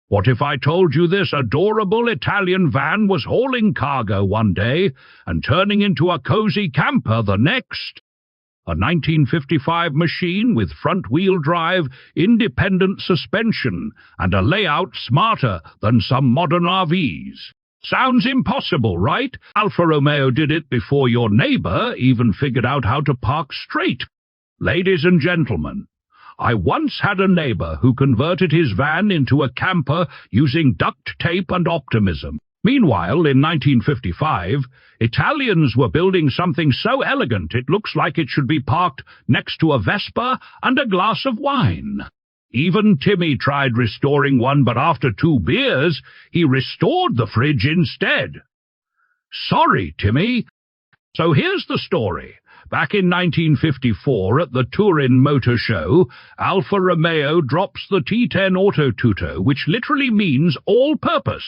What if I told you this adorable Italian van was hauling cargo one day and turning into a cozy camper the next? A 1955 machine with front-wheel drive, independent suspension, and a layout smarter than some modern RVs. Sounds impossible, right? Alfa Romeo did it before your neighbor even figured out how to park straight. Ladies and gentlemen, I once had a neighbor who converted his van into a camper using duct tape and optimism. Meanwhile, in 1955, Italians were building something so elegant it looks like it should be parked next to a Vespa and a glass of wine. Even Timmy tried restoring one, but after 2 beers, he restored the fridge instead. Sorry, Timmy. So here's the story. Back in 1954, at the Turin Motor Show, Alfa Romeo drops the T10 Autotutto, which literally means all-purpose.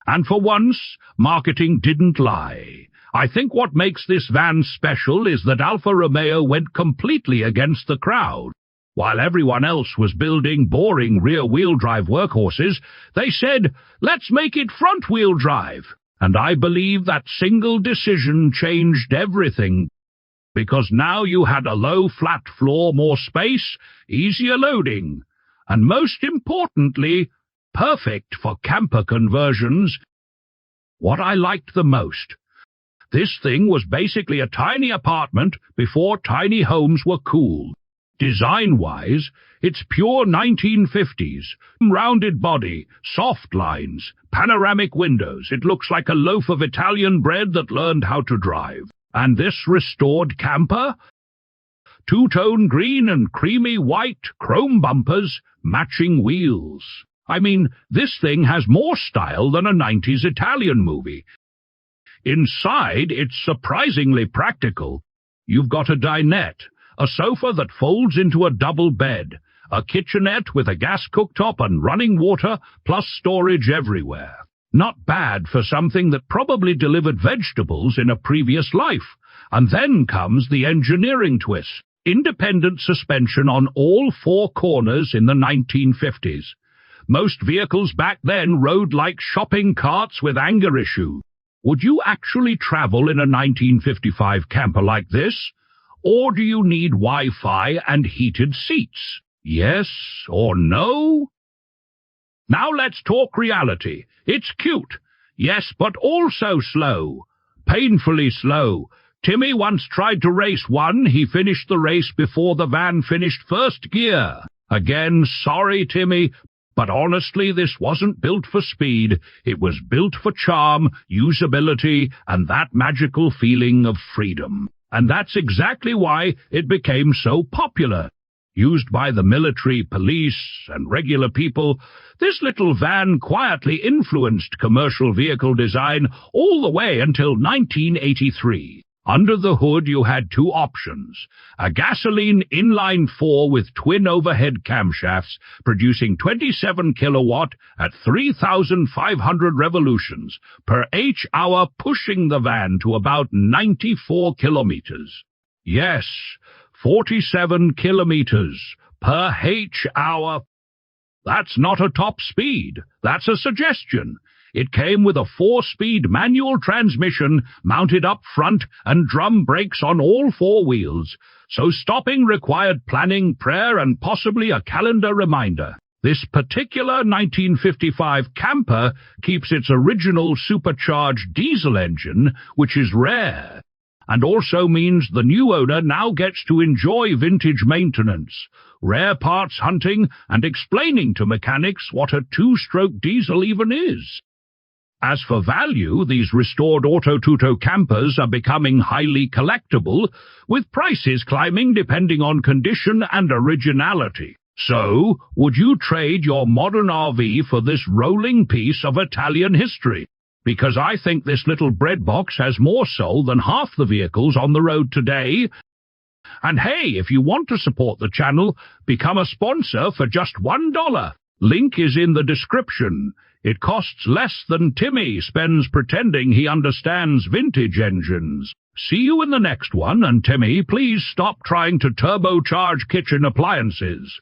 And for once, marketing didn't lie. I think what makes this van special is that Alfa Romeo went completely against the crowd. While everyone else was building boring rear-wheel drive workhorses, they said, let's make it front-wheel drive. And I believe that single decision changed everything. Because now you had a low, flat floor, more space, easier loading, and most importantly, perfect for camper conversions. What I liked the most, this thing was basically a tiny apartment before tiny homes were cool. Design-wise, it's pure 1950s. Rounded body, soft lines, panoramic windows. It looks like a loaf of Italian bread that learned how to drive. And this restored camper? Two-tone green and creamy white, chrome bumpers, matching wheels. I mean, this thing has more style than a 90s Italian movie. Inside, it's surprisingly practical. You've got a dinette, a sofa that folds into a double bed, a kitchenette with a gas cooktop and running water, plus storage everywhere. Not bad for something that probably delivered vegetables in a previous life. And then comes the engineering twist. Independent suspension on all 4 corners in the 1950s. Most vehicles back then rode like shopping carts with anger issue. Would you actually travel in a 1955 camper like this? Or do you need Wi-Fi and heated seats? Yes or no? Now let's talk reality. It's cute, yes, but also slow. Painfully slow. Timmy once tried to race one. He finished the race before the van finished first gear. Again, sorry, Timmy, but honestly, this wasn't built for speed. It was built for charm, usability, and that magical feeling of freedom. And that's exactly why it became so popular. Used by the military, police, and regular people, this little van quietly influenced commercial vehicle design all the way until 1983. Under the hood, you had 2 options. A gasoline inline-4 with twin overhead camshafts producing 27 kilowatt at 3,500 revolutions per h-hour, pushing the van to about 94 kilometers. Yes, 47 kilometers per h-hour. That's not a top speed. That's a suggestion. It came with a 4-speed manual transmission mounted up front and drum brakes on all 4 wheels, so stopping required planning, prayer, and possibly a calendar reminder. This particular 1955 camper keeps its original supercharged diesel engine, which is rare, and also means the new owner now gets to enjoy vintage maintenance, rare parts hunting, and explaining to mechanics what a 2-stroke diesel even is. As for value, these restored Autotutto campers are becoming highly collectible, with prices climbing depending on condition and originality. So, would you trade your modern RV for this rolling piece of Italian history? Because I think this little bread box has more soul than half the vehicles on the road today. And hey, if you want to support the channel, become a sponsor for just $1. Link is in the description. It costs less than Timmy spends pretending he understands vintage engines. See you in the next one, and Timmy, please stop trying to turbocharge kitchen appliances.